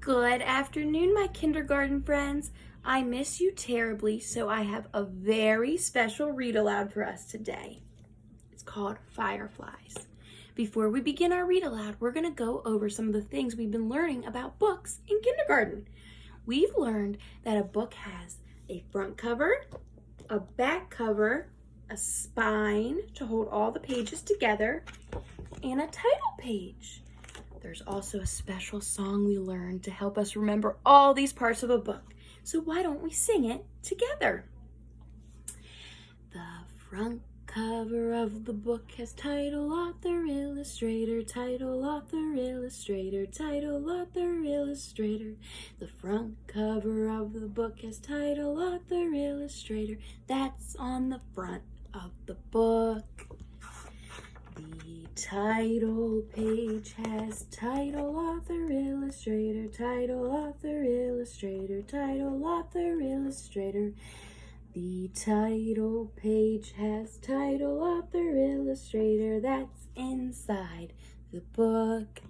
Good afternoon, my kindergarten friends. I miss you terribly, so I have a very special read aloud for us today. It's called Fireflies. Before we begin our read aloud, we're going to go over some of the things we've been learning about books in kindergarten. We've learned that a book has a front cover, a back cover, a spine to hold all the pages together, and a title page. There's also a special song we learned to help us remember all these parts of a book. So why don't we sing it together? The front cover of the book has title, author, illustrator, title, author, illustrator, title, author, illustrator. The front cover of the book has title, author, illustrator. That's on the front of the book. The title page has title, author, illustrator, title, author, illustrator, title, author, illustrator. The title page has title, author, illustrator. That's inside the book.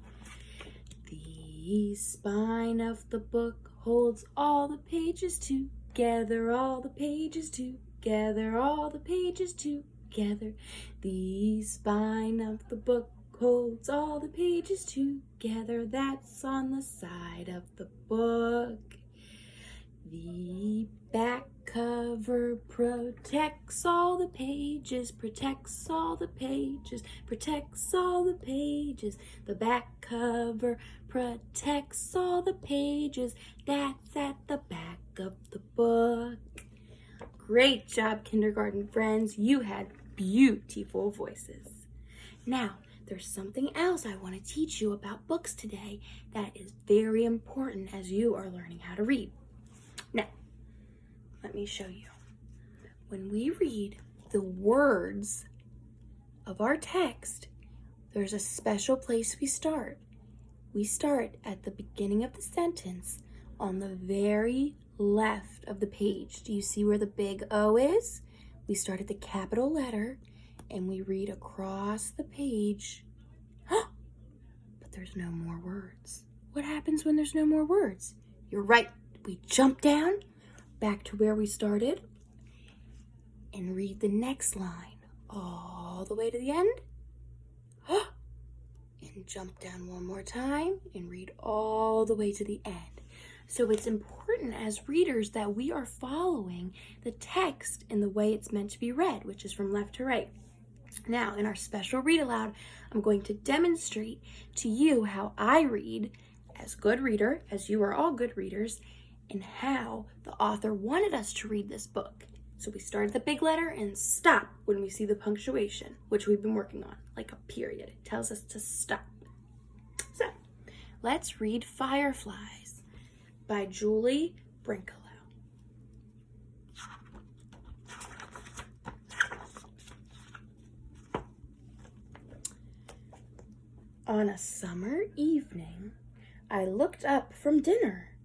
The spine of the book holds all the pages together, all the pages together, all the pages together. The spine of the book holds all the pages together. That's on the side of the book. The back cover protects all the pages, protects all the pages, protects all the pages. The back cover protects all the pages. That's at the back of the book. Great job, kindergarten friends. You had beautiful voices. Now, there's something else I want to teach you about books today that is very important as you are learning how to read. Now, let me show you. When we read the words of our text, there's a special place we start. We start at the beginning of the sentence on the very left of the page. Do you see where the big O is? We start at the capital letter and we read across the page. But there's no more words. What happens when there's no more words? You're right. We jump down back to where we started and read the next line all the way to the end. And jump down one more time and read all the way to the end. So it's important as readers that we are following the text in the way it's meant to be read, which is from left to right. Now, in our special read aloud, I'm going to demonstrate to you how I read as good reader, as you are all good readers, and how the author wanted us to read this book. So we start at the big letter and stop when we see the punctuation, which we've been working on, like a period. It tells us to stop. So let's read Fireflies by Julie Brinkalow. On a summer evening, I looked up from dinner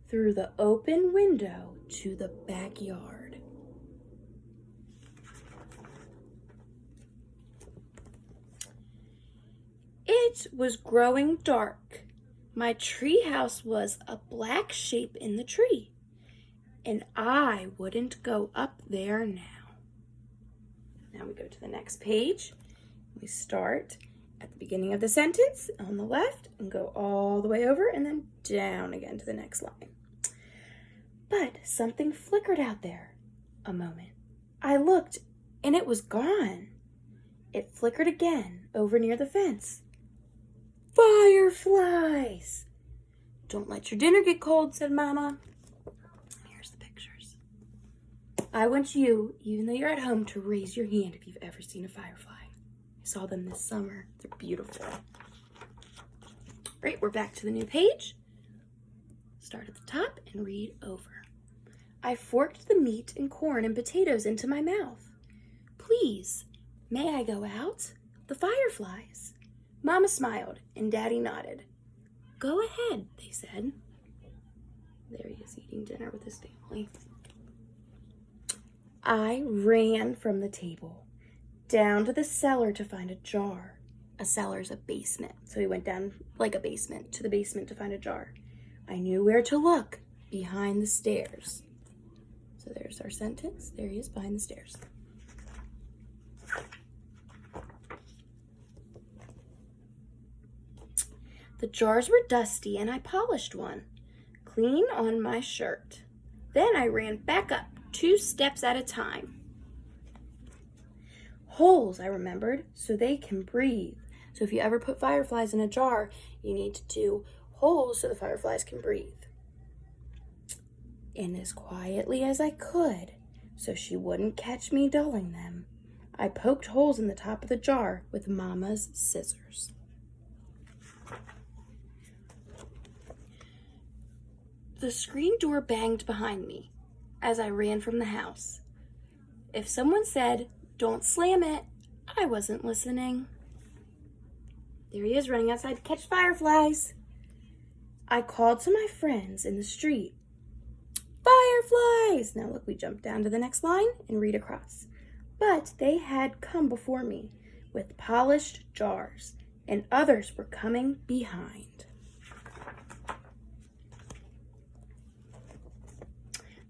through the open window to the backyard. It was growing dark. My treehouse was a black shape in the tree, and I wouldn't go up there now. Now we go to the next page. We start at the beginning of the sentence on the left and go all the way over and then down again to the next line. But something flickered out there a moment. I looked and it was gone. It flickered again over near the fence. Fireflies! Don't let your dinner get cold, said Mama. Here's the pictures. I want you, even though you're at home, to raise your hand if you've ever seen a firefly. I saw them this summer. They're beautiful. Great, we're back to the new page. Start at the top and read over. I forked the meat and corn and potatoes into my mouth. Please, may I go out? The fireflies. Mama smiled and Daddy nodded. Go ahead, they said. There he is eating dinner with his family. I ran from the table down to the cellar to find a jar. A cellar's a basement, so he went down like a basement to the basement to find a jar. I knew where to look, behind the stairs. So there's our sentence. There he is behind the stairs. The jars were dusty and I polished one, clean on my shirt. Then I ran back up 2 steps at a time. Holes, I remembered, so they can breathe. So if you ever put fireflies in a jar, you need to do holes so the fireflies can breathe. And as quietly as I could, so she wouldn't catch me dulling them, I poked holes in the top of the jar with Mama's scissors. The screen door banged behind me as I ran from the house. If someone said, "Don't slam it," I wasn't listening. There he is running outside to catch fireflies. I called to my friends in the street. Fireflies! Now look, we jump down to the next line and read across. But they had come before me with polished jars, and others were coming behind.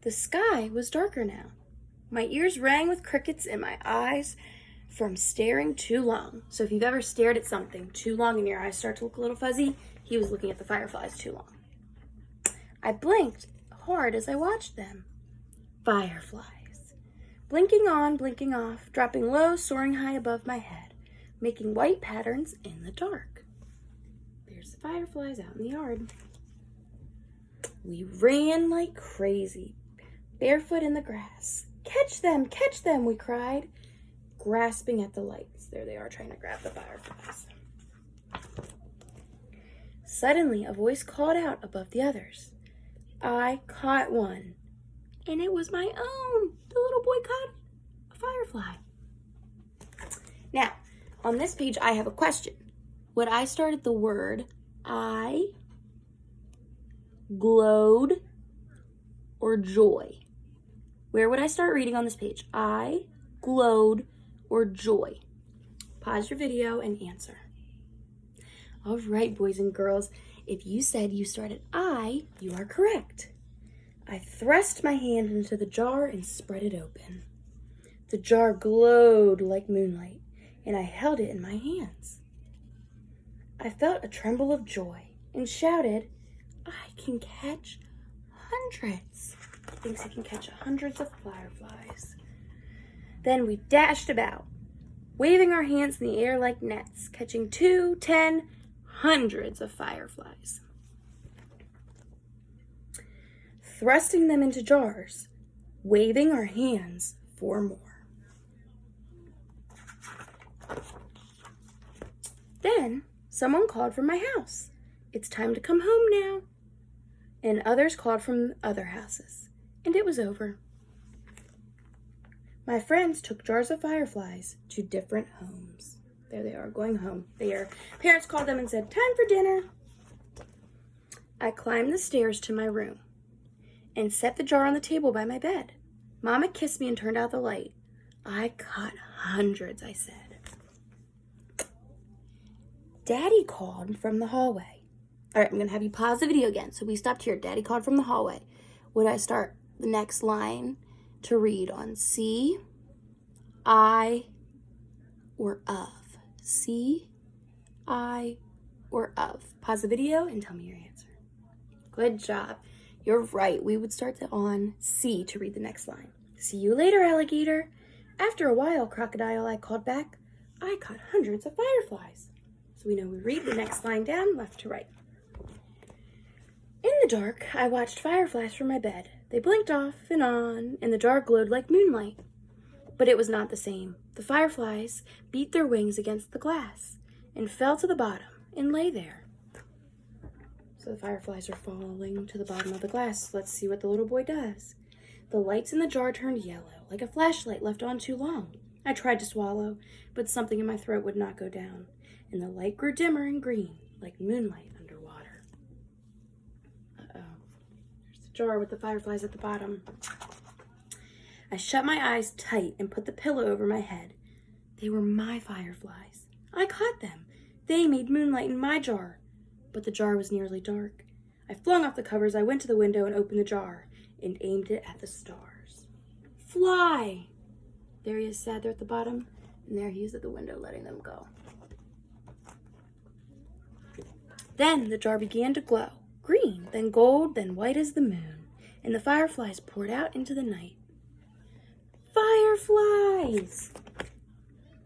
The sky was darker now. My ears rang with crickets and my eyes from staring too long. So if you've ever stared at something too long and your eyes start to look a little fuzzy, he was looking at the fireflies too long. I blinked hard as I watched them. Fireflies. Blinking on, blinking off, dropping low, soaring high above my head, making white patterns in the dark. There's the fireflies out in the yard. We ran like crazy, barefoot in the grass. Catch them, we cried, grasping at the lights. There they are trying to grab the fireflies. Suddenly, a voice called out above the others. I caught one, and it was my own. The little boy caught a firefly. Now, on this page, I have a question. Would I start at the word I, glowed, or joy? Where would I start reading on this page? I, glowed, or joy? Pause your video and answer. All right, boys and girls, if you said you started I, you are correct. I thrust my hand into the jar and spread it open. The jar glowed like moonlight, and I held it in my hands. I felt a tremble of joy and shouted, I can catch hundreds. He thinks he can catch hundreds of fireflies. Then we dashed about, waving our hands in the air like nets, catching 2, 10, hundreds of fireflies. Thrusting them into jars, waving our hands for more. Then someone called from my house. It's time to come home now. And others called from other houses, and it was over. My friends took jars of fireflies to different homes. There they are, going home. Their parents called them and said, time for dinner. I climbed the stairs to my room and set the jar on the table by my bed. Mama kissed me and turned out the light. I caught hundreds, I said. Daddy called from the hallway. All right, I'm going to have you pause the video again. So we stopped here. Daddy called from the hallway. Would I start the next line to read on C, I, or of? C, I, or of? Pause the video and tell me your answer. Good job. You're right. We would start on C to read the next line. See you later, alligator. After a while, crocodile, I called back. I caught hundreds of fireflies. So we know we read the next line down, left to right. In the dark, I watched fireflies from my bed. They blinked off and on, and the jar glowed like moonlight. But it was not the same. The fireflies beat their wings against the glass and fell to the bottom and lay there. So the fireflies are falling to the bottom of the glass. Let's see what the little boy does. The lights in the jar turned yellow, like a flashlight left on too long. I tried to swallow, but something in my throat would not go down, and the light grew dimmer and green, like moonlight underwater. Uh-oh. There's the jar with the fireflies at the bottom. I shut my eyes tight and put the pillow over my head. They were my fireflies. I caught them. They made moonlight in my jar. But the jar was nearly dark. I flung off the covers, I went to the window and opened the jar and aimed it at the stars. Fly! There he is, sad there at the bottom, and there he is at the window letting them go. Then the jar began to glow, green, then gold, then white as the moon, and the fireflies poured out into the night. Fireflies!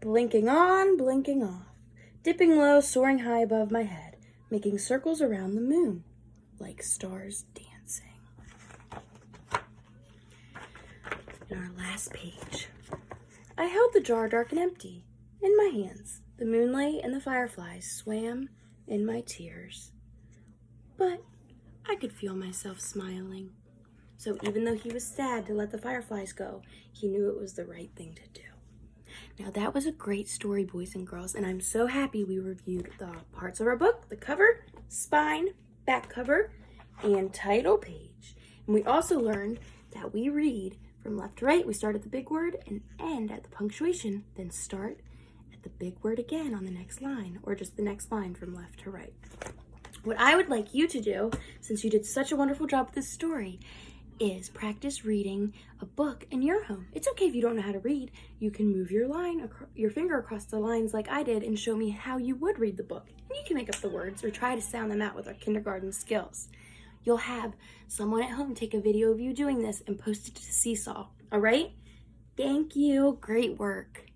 Blinking on, blinking off, dipping low, soaring high above my head, making circles around the moon, like stars dancing. In our last page, I held the jar dark and empty in my hands. The moonlight and the fireflies swam in my tears. But I could feel myself smiling. So even though he was sad to let the fireflies go, he knew it was the right thing to do. Now that was a great story, boys and girls, and I'm so happy we reviewed the parts of our book, the cover, spine, back cover, and title page. And we also learned that we read from left to right. We start at the big word and end at the punctuation, then start at the big word again on the next line, or just the next line from left to right. What I would like you to do, since you did such a wonderful job with this story, is practice reading a book in your home. It's okay if you don't know how to read. You can move your finger across the lines like I did and show me how you would read the book. And you can make up the words or try to sound them out with our kindergarten skills. You'll have someone at home take a video of you doing this and post it to Seesaw. All right? Thank you. Great work.